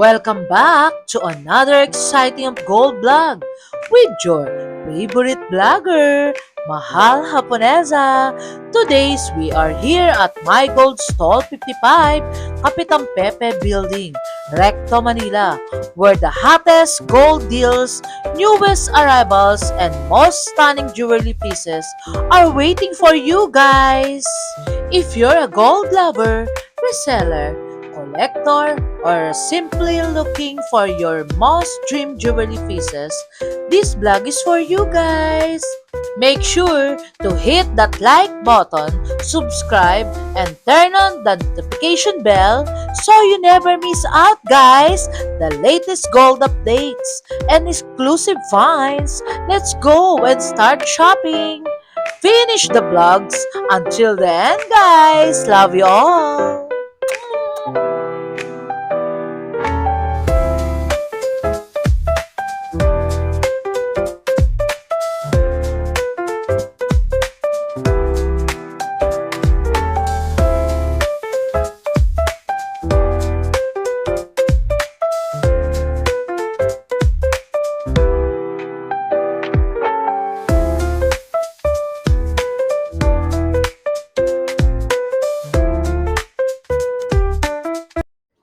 Welcome back to another exciting gold vlog with your favorite vlogger, Mahal Japonesa. Today we are here at My Gold Stall 55, Kapitan Pepe Building, Recto, Manila, where the hottest gold deals, newest arrivals, and most stunning jewelry pieces are waiting for you guys. If you're a gold lover, reseller, collector, or simply looking for your most dream jewelry pieces, this vlog is for you guys. Make sure to hit that like button, subscribe, and turn on the notification bell so you never miss out, guys, the latest gold updates and exclusive finds. Let's go and start shopping. Finish the vlogs. Until then, guys, love you all.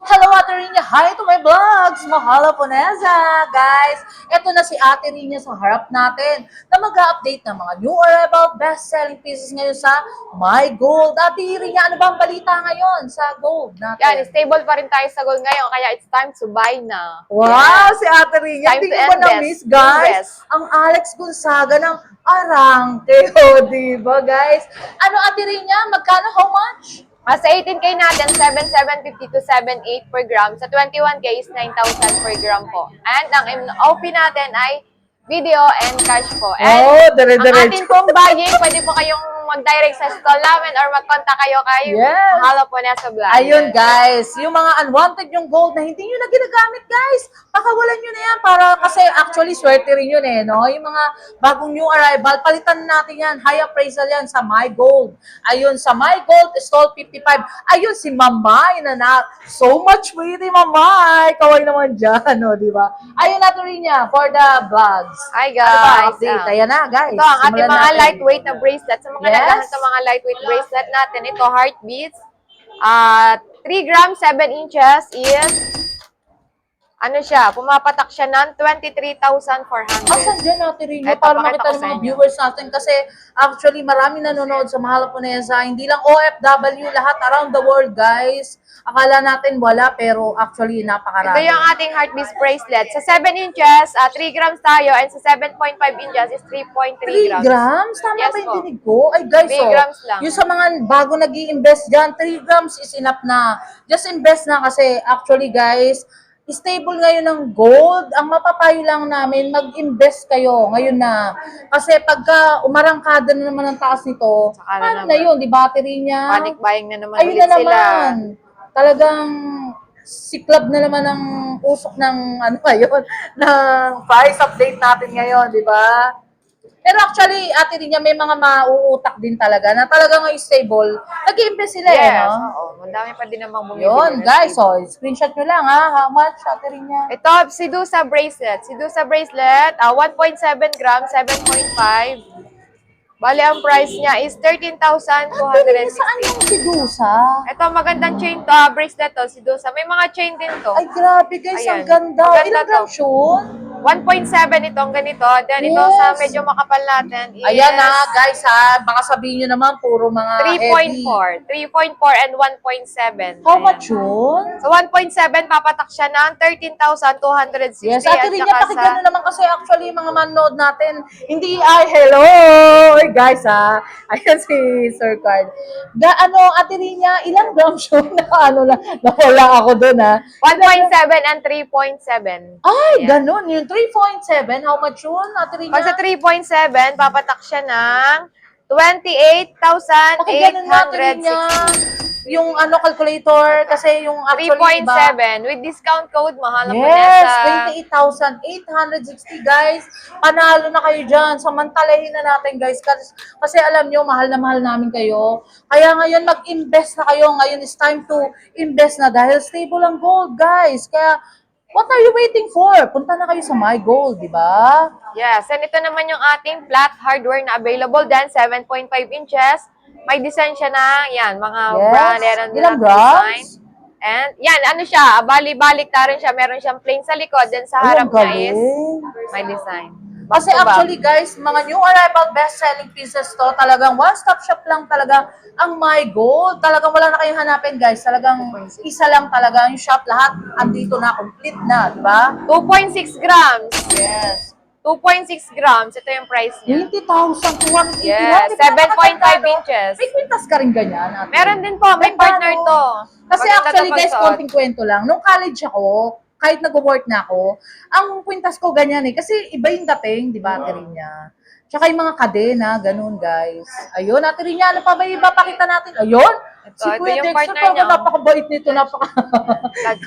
Hello, Ate Rinya! Hi to my vlogs! Mahal Japonesa! Guys, eto na si Ate Rinya sa harap natin na mag-update ng mga new arrival best-selling pieces ngayon sa My Gold. Ate Rinya, ano ba ang balita ngayon sa gold natin? Yan, stable pa rin tayo sa gold ngayon, kaya it's time to buy na. Wow! Si Ate Rinya, Time hindi to ko ba invest. na-miss, guys? Invest. Ang Alex Gonzaga ng Arangke, o diba, guys? Ano, Ate Rinya, magkano, how much? Sa 18K natin, 7,750 to 7,800 per gram. Sa 21K is 9,000 per gram po. And ang MOP natin ay video and cash po. And Oh, ang dire-diretso. ating pong buying, pwede po kayong mag-direct sa stall namin or mag-contact kayo kay Yes. Mahal Japonesa Vlog. Ayun, guys, yung mga unwanted yung gold na hindi nyo na ginagamit, guys, pakawalan nyo na yan para, kasi actually, swerte rin yun eh, no? Yung mga bagong new arrival, palitan natin yan, high appraisal yan sa My Gold. Ayun, sa My Gold, Stall 55. Ayun, si Mamay na so much pretty, Mamay. Kaway naman dyan, no, di ba? Ayun natin rin niya for the vlogs. Hi, Ano ba, guys. update? Ayan na, guys. Ito ang ating Simulan mga natin. lightweight na bracelet. Sa mga Yes. naghahanap sa mga lightweight bracelet natin, ito heartbeats. 3 grams, 7 inches is, ano siya, pumapatak siya ng 23,400. Asan dyan natin rin yun Eto, para makita pakita ko ng sa mga inyo. viewers natin kasi actually marami nanonood sa Mahal Japonesa, hindi lang OFW, lahat around the world, guys. Akala natin wala pero actually napakarami. Ito yung ating heartbeats bracelet. Sa 7 inches, 3 grams tayo, and sa 7.5 inches is 3.3 3 grams. grams? Tama Yes ba yung po. tinig ko? Ay guys, 3 grams lang. yung sa mga bago nag invest dyan, 3 grams is enough na. Just invest na kasi actually guys, stable ngayon ng gold. Ang mapapayo lang namin, mag-invest kayo ngayon na. Kasi pagka umarangkada na naman ang taas nito, Saka na ano na naman. yun, di battery niya? Panic buying na naman Ayun ulit na sila. naman. Talagang siklab na naman ang usok ng ano ngayon, ng price update natin ngayon, di ba? Pero actually, Ate Rinya, may mga mauutak din talaga na talagang stable. Nag-i-invest sila eh, Yes, no? oo. Madami pa din namang bumibili. Yun, ng guys, stable. screenshot nyo lang ha, how much, Ate Rinya? Ito, Sidusa bracelet. Sidusa bracelet, 1.7 grams, 7.5. Bali, ang price niya is 13,260. Saan yung sidusa? Ito, magandang chain to, bracelet to, Sidusa. May mga chain din to. Ay, grabe guys, ang Ayan. ganda. Maganda Ilang to. grams yun? 1.7 itong ganito. Then ito Yes. sa medyo makapal natin is Ayan na, guys ha, baka sabihin nyo naman, puro mga heavy. 3.4. 3.4 and 1.7. How Ayan. much yun? So 1.7, papatak siya ng 13,260. Yes, Ate at Rinya, saka pakinggan nyo naman kasi actually mga manood natin, hindi ay hello! Oy, guys ha, ayan si Sir Card. Ate Rinya, ilang grams yun? Nawala ako dun ha. 1.7 and 3.7. Ay, Ayan. ganun. Yung 3.7, how much yun, Ate Rinya? Pag sa 3.7, papatak siya ng Pakinggan nyo, Ate Rinya, 28,860. yung calculator, kasi yung actually 3.7 with discount code, mahal na po Yes, nasa 28,860 guys. Panalo na kayo dyan. Samantalahin na natin guys. Kasi alam nyo, mahal na mahal namin kayo. Kaya ngayon mag-invest na kayo. Ngayon is time to invest na dahil stable ang gold guys. Kaya What are you waiting for? Punta na kayo sa My Gold, di ba? Yes, and ito naman yung ating flat hardware na available din, 7.5 inches. May design siya na, yan, mga Yes. brand, meron din Ilang natin design. grams? And yan, ano siya, balik-balik ta rin siya. Meron siyang plain sa likod, then sa Ay, harap ang niya is galing. may design. Kasi Back to back. actually guys, mga new arrival best-selling pieces to, talagang one-stop shop lang talaga ang My Gold. Talagang wala na kayong hanapin guys. Talagang isa lang talaga yung shop. Lahat andito na, complete na, di ba? 2.6 grams. Yes. 2.6 grams. Ito yung price niya. 20,280. Yes, 7.5 inches. May kwintas ka rin ganyan. Ate. Meron din po, may Ganda, partner no? to. Kasi Maganda actually to guys, pagsuot. konting kwento lang. Nung college ako, kahit nag-work na ako, ang kwintas ko ganyan eh. Kasi iba yung dating, di ba, Ate Rinya? Tsaka yung mga kadena, ganun guys. Ayun, Ate Rinya, ano pa ba yung ipapakita natin? Ayun! Ito, Si ito Kuya yung Dexter, partner parang niya. napakabait nito,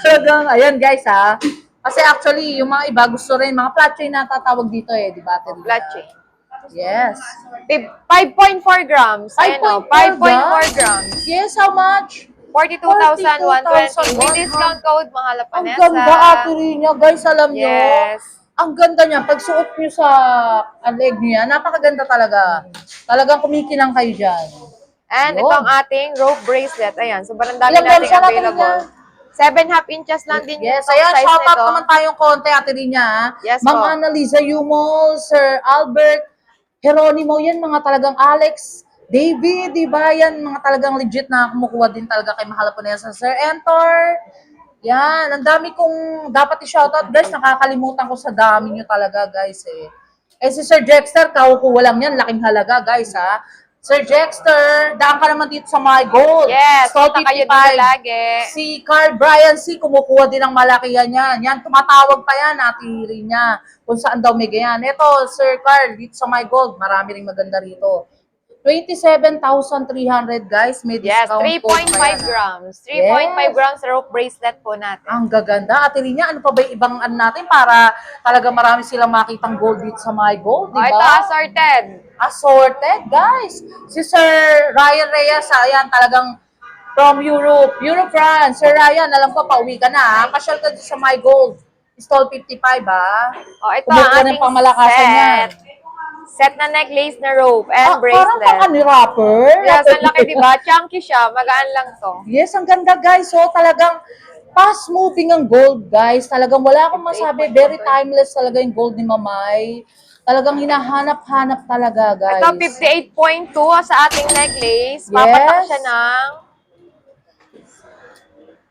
Talagang, ayan guys ha. Kasi actually, yung mga iba gusto rin, mga flat chain na tatawag dito eh, di ba, Ate Rinya? Flat chain. Yes. 5.4 grams. Ayan o, 5.4 grams. Yes, how much? 42,120. With discount code, mahal pa Ang ganda, Ate Rinya. Guys, alam nyo, Yes. ang ganda niya. Pag suot nyo sa leg nyo yan, napakaganda talaga. Talagang kumikinang kayo dyan. And Yun. ito ang ating rope bracelet. Ayan, sobrang dami Ilang grams nating siya, Ate available. Rinya? 7.5 inches lang din Yes, yung ayan, size shoutout nito. naman tayong konti, Ate Rinya. Yes, Ma'am po. Annalisa Yumol, Sir Albert, Geronimo, yan mga talagang Alex, David, di ba? Yan mga talagang legit na kumukuha din talaga kay Mahal Ponesa. Sir Entor, yan, ang dami kong dapat i-shoutout, guys. Nakakalimutan ko sa dami nyo talaga, guys, eh. Eh, si Sir Dexter, kakukuha lang yan. Laking halaga, guys, ha. Sir Dexter, daan ka naman dito sa My Gold. Yes, Stall punta kayo 55. dito lagi. Si Carl Brian C. kumukuha din ng malakihan yan. Yan, tumatawag pa yan, natiri niya. Kung saan daw may ganyan. Ito, Sir Carl, dito sa My Gold, marami ring maganda rito. 27,300 guys, may Yes, discount 3.5 code pa yan, ah. grams. 3.5 Yes. grams rope bracelet po natin. Ang gaganda. Ate Rinya, ano pa ba yung ibang ano natin para talaga marami silang makitang gold dito sa My Gold, di Oh, ba? ito, assorted. Assorted, guys. Si Sir Ryan Reyes, ayan, talagang from Europe. Europe, France. Sir Ryan, alam ko, pauwi ka na, ha? Pasyal ka dito sa My Gold. Stall 55, ha? Oh, ito Kumukuha ang ng ating pamalakasan yan. Set na necklace na rope and Parang bracelet. pang rapper. Yes, ang laki, diba? Chunky siya. Magaan lang to. Yes, ang ganda guys. So talagang fast moving ang gold guys. Talagang wala akong masabi. Very timeless talaga yung gold ni Mamay. Talagang hinahanap-hanap talaga guys. Ito, 58.2 sa ating necklace. Yes. Papatak siya ng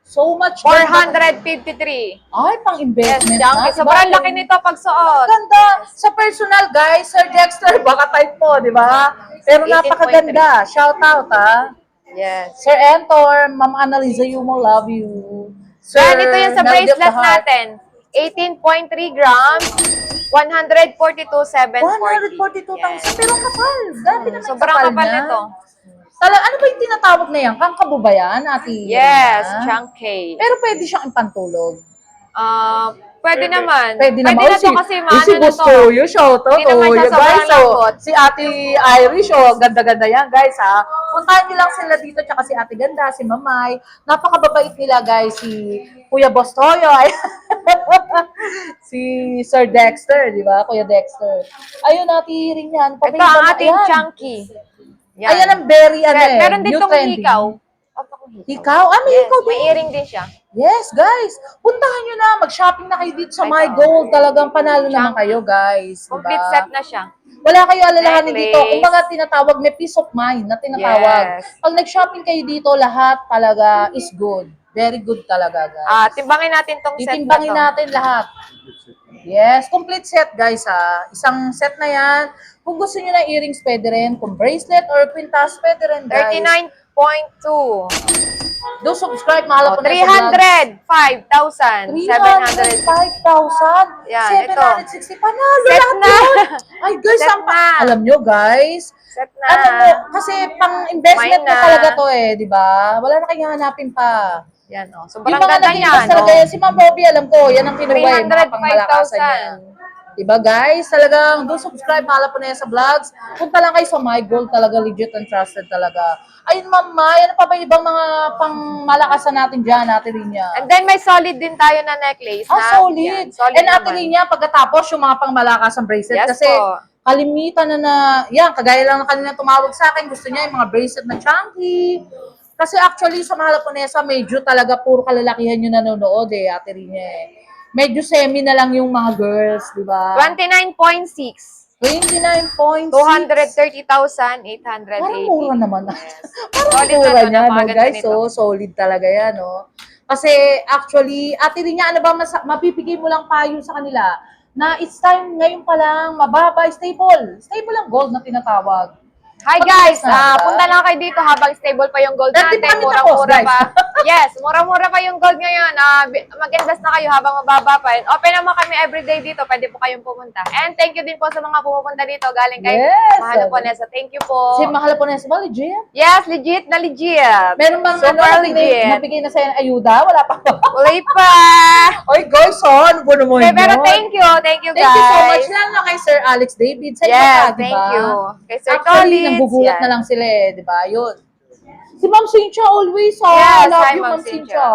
So much. 453. Ay, pang Yes, investment chunky. na. Sobrang laki nito pag Ang suot. ganda. Sa personal guys, Sir Dexter, baka type mo, di ba? Pero 18.3. napakaganda. Shout out ha. Yes. Sir Entor, Ma'am Annalisa Yumo, love you. Sir Then, ito yung sa Melody of the bracelet Heart. natin. 18.3 grams. 142,740. 142,000. Pero ang kapal. Grabe naman Sobrang kapal niya. nito. Ano ba yung tinatawag na yan? Kangkabo ba yan, Ate? Yes, Rina? chunky. Pero pwede siyang impantulog. Pwede naman. Pwede naman. na to kasi maano si na Boss to. Toyo, shout out. Hindi naman siya sobrang lambot. Si Ate Irish, ganda-ganda yan, guys, ha. Puntahan niyo lang sila dito, tsaka si Ate Ganda, si Mamay. Napakababait nila, guys. Si Kuya Boss Toyo, si Sir Dexter, di ba? Kuya Dexter. Ayun, Ate rin yan. Ito ang ating chunky. Yan. Ayan ang very, Meron din new tong trending. hikaw. Hikaw? May Yes, hikaw din. may earring din siya. Yes, guys. Puntahan nyo na. Mag-shopping na kayo dito sa Ito. My Gold. Talagang panalo naman kayo, guys. Complete Diba? set na siya. Wala kayo alalahanin Necklace. dito. Kung mga tinatawag, may peace of mind na tinatawag. Yes. Pag nag-shopping kayo dito, lahat talaga is good. Very good talaga, guys. Timbangin natin tong set na Titimbangin to. natin lahat. Yes, complete set, guys, ha. Isang set na yan. Kung gusto nyo na earrings, pwede rin. Kung bracelet or quintas, pwede rin, guys. 39.2. Do subscribe, mahal po na 305,700. 305,000? Yan, 760. Panalo Set lahat na. yun. Ay, guys, Set na. alam nyo, guys, Set na. ano mo, kasi pang-investment Mine na na. talaga to di ba? Wala na kayong hanapin pa. Yan, oh. Yung Sobrang mga ganda naging niya, best talaga no? yan, si Ma'am Robbie, alam ko, yan ang kinuha, mga pangmalakasan niya. 305,000. Diba guys? Talagang do subscribe, mahala po na yan sa vlogs. Punta lang kayo sa My Gold, talaga legit and trusted talaga. Ayun ma'am, ano pa ba ibang mga pangmalakasan natin dyan, Ate Rinya? And then may solid din tayo na necklace. Solid. Yan, solid And Ate naman. Rinya, pagkatapos yung mga pangmalakasan bracelet. Yes Kasi po. kalimitan yan, kagaya lang na kanina tumawag sa akin, gusto niya yung mga bracelet na chunky. Kasi actually sa Mahal Japonesa, medyo talaga puro kalalakihan yung nanonood Ate Rinya Medyo semi na lang yung mga girls, di ba? 29.6. 29.6. 230,880. Parang mura naman. Parang Solid mura na to, niya, no, napakaganda guys? nito. So, solid talaga yan, no? Kasi, actually, Ate Rinya, ano ba mapipigay mo lang payo sa kanila na it's time ngayon pa lang, mababa, stable. Stable ang gold na tinatawag. Hi guys, na, punta lang kayo dito habang stable pa yung gold Hindi pa natin. kami Mura-mura tapos, pa. Yes, mura-mura pa yung gold ngayon. Mag-invest na kayo habang mababa pa. Open naman kami everyday dito. Pwede po kayong pumunta. And thank you din po sa mga pumupunta dito. Galing kay Mahal Japonesa. Thank you po. Si Mahal Japonesa ba, legit? Yes, legit na legit. Meron bang Super legit. nabigay na sa'yo ng ayuda? Wala pa ba? Uli pa. Oy, guys, ano ba naman Okay, pero yun? thank you. Thank you guys. Thank you so much lang na kay Sir Alex David. Sa Yes, diba? thank you. Kay Sir Actually, Collins. nanggugulat na lang sila di ba? Yun. Si Ma'am Cynthia always, Yes, love hi, you, Ma'am Ma'am Cynthia.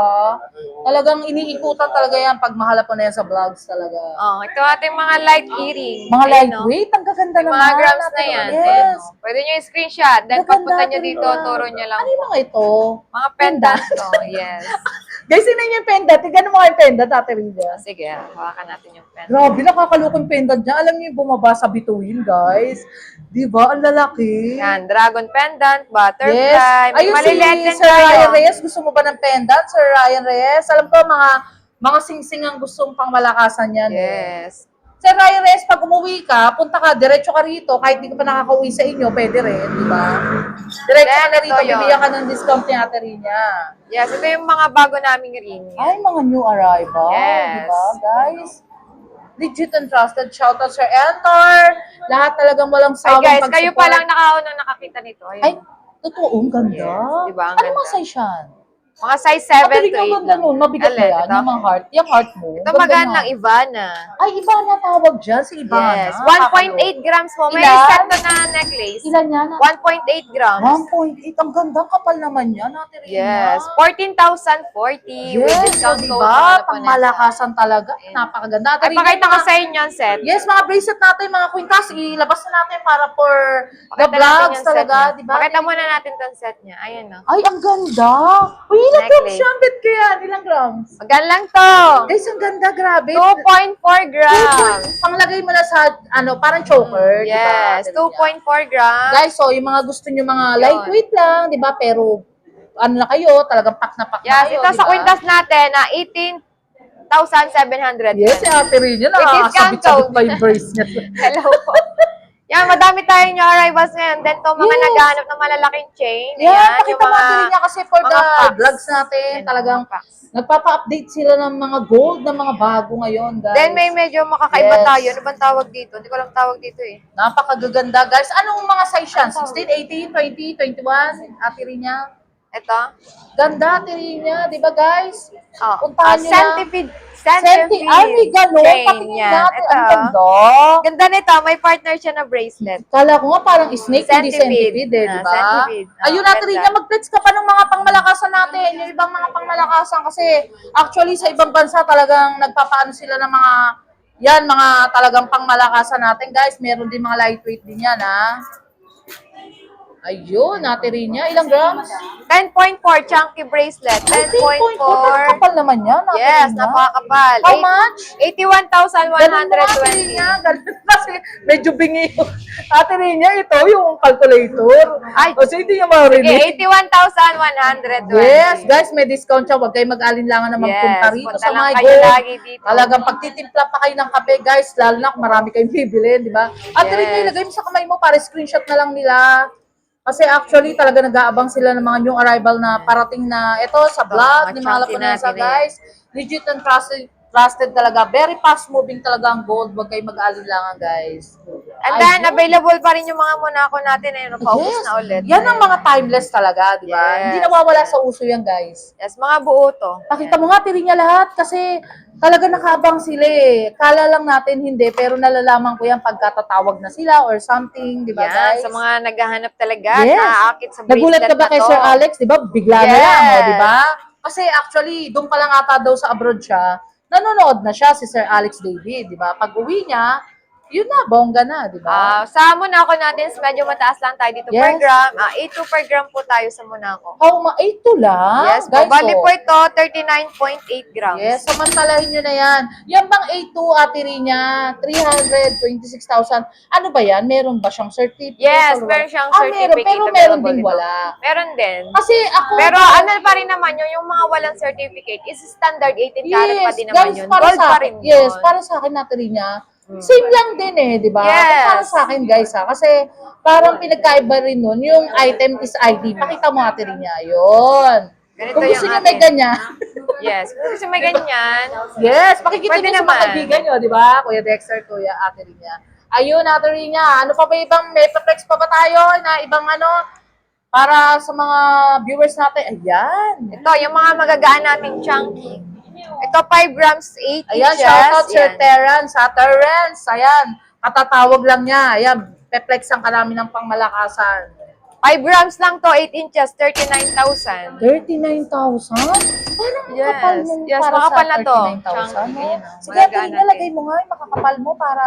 Talagang iniikutan talaga yan pag Mahal Japonesa vlogs talaga. Ito ating mga light earring. Mga Ayun, lightweight, ang gaganda Yung naman. mga grams na yan. Yes. Ayan, pwede nyo yung screenshot. Then Gaganda, pagpunta nyo Ate dito, Rinya. turo nyo lang. Ano yung mga ito? Mga pendant. Yes. Guys, yun na yung pendant. Tignan mo yung pendant, Ate Rinya. Sige, hawakan natin yung pendant. Grabe, nakakalukong pendant niya. Alam niyo yung bumaba sa bituin, guys. Di ba? Ang lalaki. Yan, dragon pendant, butterfly. Yes. May Ayun maliliit si din Sir tayo. Ryan Reyes. Gusto mo ba ng pendant, Sir Ryan Reyes? Alam ko, mga sing-sing ang gustong pangmalakasan yan. Yes. Sir Ryan Reyes, pag umuwi ka, punta ka, diretso ka rito. Kahit di ka pa nakakauwi sa inyo, pwede rin, di ba? Diretso ka na rito, Ito yun. bibigyan ka ng discount ni Ate Rinya. Yes, ito yung mga bago naming ring. Ay, mga new arrival, Yes. di ba, guys? Legit and trusted. Shout out Sir Enter. Lahat talagang walang Ay sawang guys, pag-support. kayo pa lang nakaunang nakakita nito. Ayun. Ay, totoo, ang ganda. Yes, di ba? Ang Ano ganda. mga size yan? Mga size 7 Ate to Rinya, 8 ang ganda lang. nun. Mabigat na Alin, yan. ito? Yung mga heart. Yung heart mo. Ito Ganda magaan nga. lang, Ivana. Ay, Ivana tawag dyan. Si Ivana. Yes. 1.8 grams po. May Ilan? set to na necklace. Ilan yan? 1.8 grams. 1.8. Ang ganda. Kapal naman yan, Ate Rinya. Yes. 14,040 with Yes, so discount code. diba? Pangmalakasan talaga. Napakaganda. Ate Ay, Rinya, pakita ko mga- sa inyo ang set. Yes, mga bracelet natin, mga kwintas, ilabas na natin para for the Pakita natin vlogs yung set talaga, niya. di ba? Pakita muna natin tong set niya. Ayun, no. Ay, ang ganda. Uy, ilang grams Necklace. yan? Bet kaya? Ilang grams? Magaan lang to. Guys, ang ganda, grabe. 2.4 grams. Panglagay mo na sa, parang choker, di ba? Yes, 2.4 grams. Guys, so, yung mga gusto nyo mga Yun. lightweight lang, di ba? Pero, ano na kayo, talagang pack na pack na Yes, kayo, ito di sa ba? kwintas natin na 18,700. Yes, si Ate Rinya, With discount nakakasabit-sabit code. pa yung brace niya. Hello po. Yan, madami tayo new arrivals ngayon. Then, to mga Yes. naghahanap ng malalaking chain. Yan, Ayan, pakita mo Ate Rinya kasi for mga the packs. vlogs natin, Yan, talagang mga packs. nagpapa-update sila ng mga gold na mga bago ngayon, guys. Then, may medyo makakaiba Yes. tayo. Ano bang tawag dito? Hindi ko alam tawag dito eh. Napakagaganda, guys. Anong mga size yan? 16, 18, 20, 21? Ate Rinya? Ito. Ganda, Ate Rinya. Di ba, guys? Oh, Puntahan nyo lang. Centipede Ay, may gano'n. chain Patingin yan. natin. Ito. Ang ganda. Ganda nito. May partner siya na bracelet. Kala ko nga parang snake, hindi Centipede. centipede, di ba? Centipede. Ayun, Ah, Ate ganda. Rinya, mag-pledge ka pa ng mga pangmalakasan natin. Yung ibang mga pangmalakasan kasi actually sa ibang bansa talagang nagpapaano sila ng mga talagang pangmalakasan natin, guys. Meron din mga lightweight din yan, ha? Ayun, Ate Rinya, ilang grams? 10.4 chunky bracelet. 10.4. 10.4. Kapal naman yan, Ate Yes, Rinya. napakakapal. How much? Ganun mo, Ate 81,120. Rinya. Ganun kasi medyo bingi yung Ate Rinya, ito yung calculator. Ay. Kasi hindi niya Okay, marinig. 81,120. Yes, guys, may discount siya. Huwag kayo mag-alinlangan na magpunta rito punta sa lang mga kayo gold. lagi dito. Talagang pagtitimpla pa kayo ng kape, guys, lalo na kung marami kayong bibili, di ba? At Yes. rin ilagay mo sa kamay mo para screenshot na lang nila. Kasi actually, talaga nag-aabang sila ng mga new arrival na parating na ito sa vlog mga ni Mahal chunky Japonesa, natin na yan. guys. Legit and trusted. Trusted talaga. Very fast moving talaga ang gold. Huwag kayo mag-alinlangan, guys. And then, available pa rin yung mga Monaco natin eh. Paubos na ulit. Yan ang mga timeless talaga, di ba? Yes. Hindi nawawala sa uso yan, guys. Yes, mga buo to. Pakita mo nga, tiri niya lahat kasi talaga nakabang sila eh. Kala lang natin hindi, pero nalalaman ko yan pagkatatawag na sila or something, di ba, Yan, guys? sa mga naghahanap talaga, Yes. naaakit sa bracelet Nagulat ka ba na kay to. Sir Alex, di ba? Bigla na Yes. lang, di ba? Kasi actually, doon pa lang ata daw sa abroad siya, nanonood na siya si Sir Alex David, di ba? Pag uwi niya, yun na, bongga na, di ba? Sa Monaco natin, medyo mataas lang tayo dito per Yes. gram. 82 per gram po tayo sa Monaco. How ma 8 lang? Yes po. guys, Bali oh. po ito, 39.8 grams. Yes, samantalahin nyo na yan. Yan bang A2, Ate Rina, 326,000. Ano ba yan? Meron ba siyang certificate? Yes, or wala? meron siyang Meron, certificate. pero meron available din ito. wala. Meron din. Kasi ako... Pero ano pa rin naman yun, yung mga walang certificate is standard 18 karat pa din naman guys, yun. para Gold sa pa akin, rin yes, yun. para sa akin, Ate Rina, same lang din eh, di ba? Yes. Para sa akin, guys, ha, kasi parang pinagkaiba rin nun, yung item is ID. Pakita mo, Ate Rina, yun. Ganito Kung gusto yung nyo may atin. ganyan, Yes, kung gusto may ganyan. yes, makikita Pwede nyo sa mga naman. kaibigan nyo, di ba? Kuya Dexter, Kuya Ate Rina. Ayun, Ate Rina, ano pa ba ibang, may pa-flex pa ba tayo na ibang ano, para sa mga viewers natin? Ayan. Ito, yung mga magagaan nating chunky. Ito, 5 grams, 8 Ayan, inches. shoutout Sir Yan. Terrence, sa Terrence. Ayan, katatawag lang niya. Ayan, pe-flex ang karami ng pangmalakasan. 5 grams lang to, 8 inches, 39,000. 39,000? Parang Yes. kapal mo Yes, para makapal sa na to. 39,000. Chunky, No? ayan, Sige, malagaan Ate, natin. lagay mo nga yung makakapal mo para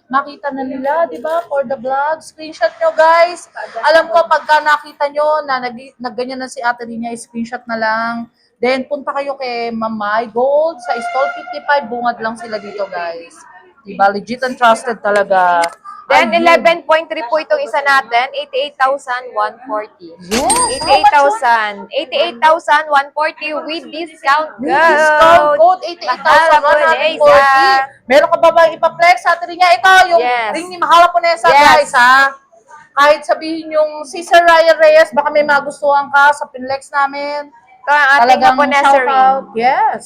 makita na nila, di ba? For the vlog. Screenshot nyo, guys. Alam ko, pagka nakita nyo na nagganyan na si Ate Rina, screenshot na lang. Then, punta kayo kay Mamay Gold sa Stall 55. Bungad lang sila dito, guys. Diba? Legit and trusted talaga. Then, Ayun. 11.3 po itong isa natin, 88,140. Yes. 88,000. 88,140 with discount code. With discount code, Mahal po, 88,140. Liza. Meron ka ba ba ipa-flex? Sa Ate Rina, ito, yung Yes. ring ni Mahala Ponesa, Yes. guys, ha? Kahit sabihin yung si Sir Ryan Reyes, baka may magustuhan ka sa pinlex namin. Ito ang ating Talagang Japonesa ring. shoutout. Yes.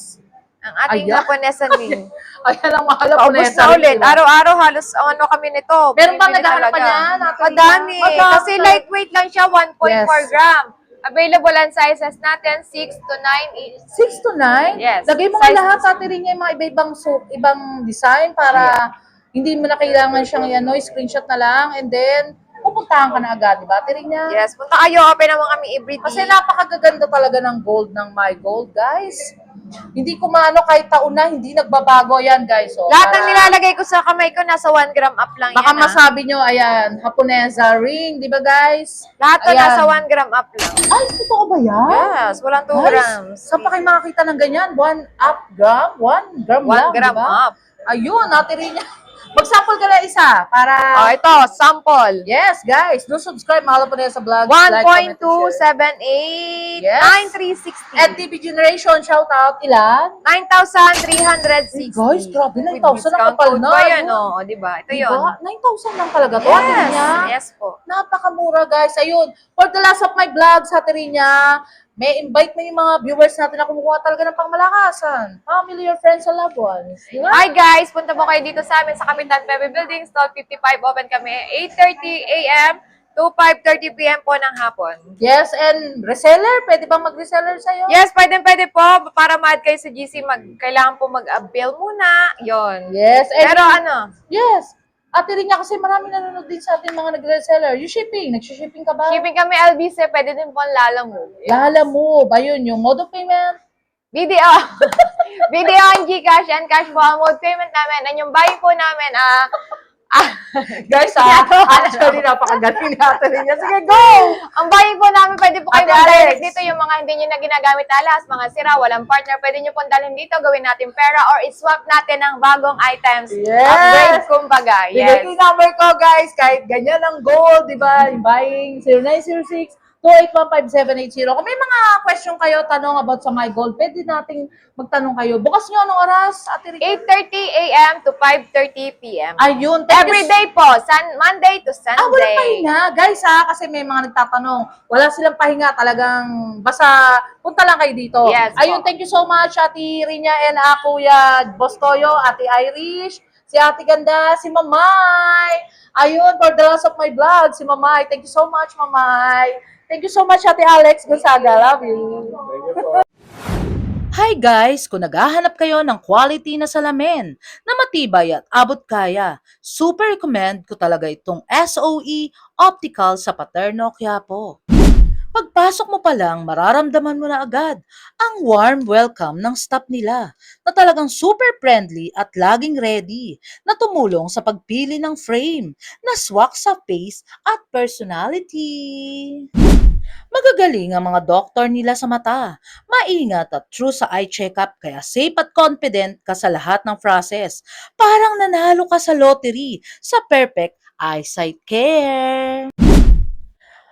Ang ating Ayan. Japonesa ring. Ayan ang Mahala Paubos Ponesa. na ulit. ring, diba? Araw-araw halos ano kami nito. Meron ba Bibili naghahanap pa talaga. niyan, Ate Rina? Madami. Madami. Kasi lightweight lang siya, 1.4 Yes. gram. Available ang sizes natin, 6 to 9 inches. 6 to 9? Yes. Lagay mo nga Size lahat, to Ate Rina, yung mga iba-ibang ibang design para hindi mo na kailangan siyang ano, screenshot na lang and then pupuntahan ka na agad, di ba, Ate Rina? Yes, punta kayo. Open naman kami everyday. Kasi napakagaganda talaga ng gold ng My Gold, guys. Hindi ko maano kahit taon na, hindi nagbabago yan, guys. So, lahat ng nilalagay ko sa kamay ko, nasa 1 gram up lang baka yan. masabi nyo, ayan, Japonesa ring, di ba, guys? Lahat to Ayan. nasa 1 gram up lang. Ay, totoo ba yan? Yes, walang 2 Guys, grams. saan pa kayo makakita ng ganyan? 1 up gram? 1 gram 1 lang, gram di ba? up. Ayun, Ate Rina. Mag-sample ka na isa para... Oh, ito, sample. Yes, guys. Do subscribe. Mahalo po na sa vlog. Like, comment, and share. 1.278 Yes. 9360. At TV Generation, shout out. Ilan? 9,360. Guys, grabe, 9,000 With ang discount kapal code na, pa yan, yun. oh. Diba? Ito Diba? yun. 9,000 lang talaga to. Ate Yes. Rina. Yes po. Napakamura, guys. Ayun. For the last of my vlogs, Ate Rina, may invite mo yung mga viewers natin na kumukuha talaga ng pangmalakasan. Family or friends or loved ones. Diba? Hi guys, punta po kayo dito sa amin sa Kapitan Pepe Building, Stall 55. Open kami 8:30 a.m. to 5:30 p.m. po ng hapon. Yes, and reseller, pwede ba mag-reseller sa'yo? Yes, pwede po. Para ma-add kayo sa GC, kailangan po mag-avail muna. Yon. Yes, and Pero ano, yes. Ate Rina, kasi marami nanonood din sa ating mga nag-reseller. Yung shipping, nagsishipping ka ba? shipping kami LBC, pwede din po ang Lalamove. Lala mo, ba yun, yung mode of payment? Video. Video ang GCash and cash po ang mode payment namin. And yung buying po namin, Guys, actually, napakagaling natin Rina. Sige, go! ang buying po namin, pwede po kayo Ate mag-direct Alex. dito. Yung mga hindi nyo na ginagamit alas, mga sira, walang partner, pwede nyo pong dalhin dito, gawin natin pera or iswap natin ng bagong items. Yes. Upgrade, kumbaga. Bigay Yes. ko yung number ko, guys. Kahit ganyan ang gold, di ba? Yung buying 0906 0917-2815780. Kung may mga question kayo, tanong about sa My Gold, pwede nating magtanong kayo. Bukas nyo anong oras, Ate Rica? 8:30 a.m. to 5:30 p.m. Ayun. Every day po, Monday to Sunday. Walang pahinga. Guys, kasi may mga nagtatanong. Wala silang pahinga. Talagang, basta punta lang kayo dito. Yes, Ayun, po. thank you so much, Ate Rinya and Kuya Bostoyo, Ate Irish, si Ate Ganda, si Mamay. Ayun, for the loss of my vlog, si Mamay. Thank you so much, Mamay. Thank you so much, Ate Alex Gonzaga. Love you. Hi guys! Kung naghahanap kayo ng quality na salamin na matibay at abot kaya, super recommend ko talaga itong SOE Optical sa Paterno, Quiapo. Pagpasok mo pa lang, mararamdaman mo na agad ang warm welcome ng staff nila na talagang super friendly at laging ready na tumulong sa pagpili ng frame na swak sa face at personality. Magagaling ang mga doktor nila sa mata, maingat at true sa eye checkup kaya safe at confident ka sa lahat ng process. Parang nanalo ka sa lottery sa perfect eyesight care.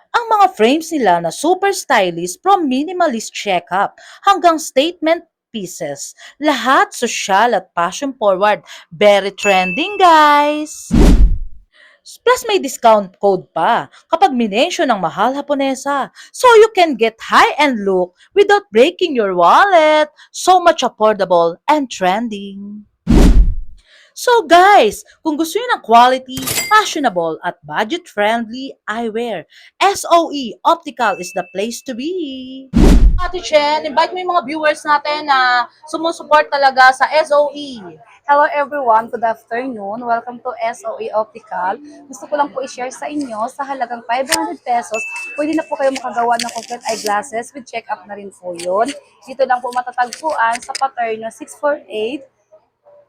Ang mga frames nila na super stylish from minimalist checkup hanggang statement pieces. Lahat social at fashion forward. Very trending, guys! Plus may discount code pa kapag minensyon ng Mahal Haponesa. So you can get high-end look without breaking your wallet. So much affordable and trending. So guys, kung gusto niyo ng quality, fashionable at budget-friendly eyewear, SOE Optical is the place to be. Ate Chen, invite mo yung mga viewers natin na sumusuport talaga sa SOE. Hello everyone, good afternoon. Welcome to SOE Optical. Gusto ko lang po i-share sa inyo sa halagang 500 pesos. Pwede na po kayo makagawa ng complete eyeglasses with check-up na rin po yun. Dito lang po matatagpuan sa Paterno 648.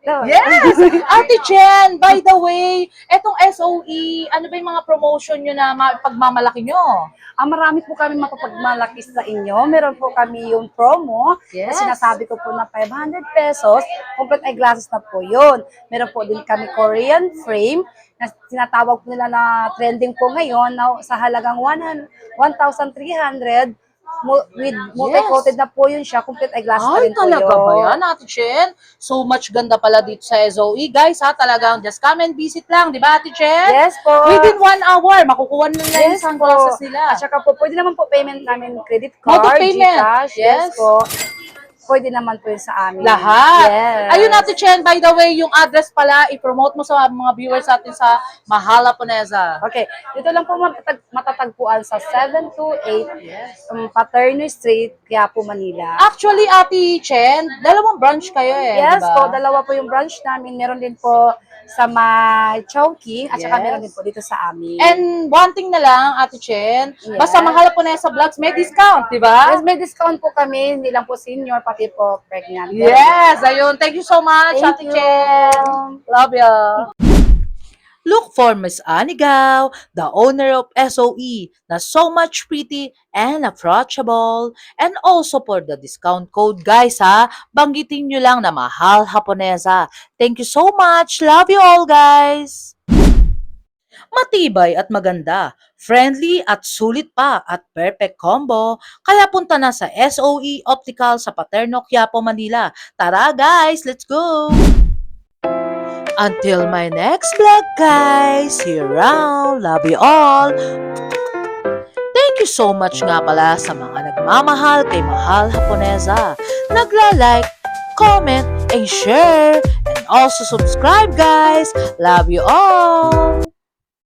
Yes! Ate Chen, by the way, etong SOE, ano ba yung mga promotion nyo na pagmamalaki nyo? Marami po kami mapapagmalaki sa inyo. Meron po kami yung promo. Yes. Na sinasabi ko po na 500 pesos. Complete eyeglasses na po yun. Meron po din kami Korean frame na tinatawag po nila na trending po ngayon na sa halagang 1,300 with multi-coated na po yun siya. Complete eyeglasses na Ay, rin po talaga yun. ba yan, Ate Chen? So much ganda pala dito sa SOE. Guys, talagang just come and visit lang, di ba, Ate Chen? Yes po. Within 1 hour, makukuha nila yung Yes sunglasses po. nila. At saka po, pwede naman po payment namin credit Mode of card, payment. GCash. Yes. Yes po. Pwede naman po yun sa amin. Lahat. Yes. Ayun, Ate Chen, by the way, yung address pala, i-promote mo sa mga viewers natin sa Mahal Haponesa. Okay. Dito lang po matatagpuan sa 728 Paterno Street, Quiapo, Manila. Actually, Ate Chen, dalawang branch kayo Yes diba? po, dalawa po yung branch namin. Meron din po sa Chowking at saka Yes. meron din po dito sa amin. And one thing na lang, Ate Chen, Yes. basta Mahal Haponesa Vlogs, may discount, di ba? Yes, may discount po kami. Hindi lang po senior, pati po pregnant. Yes, ayun. Thank you so much, Thank Ate you. Chen. Love ya. Look for Miss Anigaw, the owner of SOE, na so much pretty and approachable. And also for the discount code, guys, banggitin nyo lang na Mahal Haponesa. Thank you so much. Love you all, guys. Matibay at maganda, friendly at sulit pa at perfect combo. Kaya punta na sa SOE Optical sa Paterno, Quiapo, Manila. Tara guys, let's go! Until my next vlog guys, see you around, love you all. Thank you so much nga pala sa mga nagmamahal kay Mahal Haponesa. Nagla-like, comment, and share. And also subscribe guys. Love you all.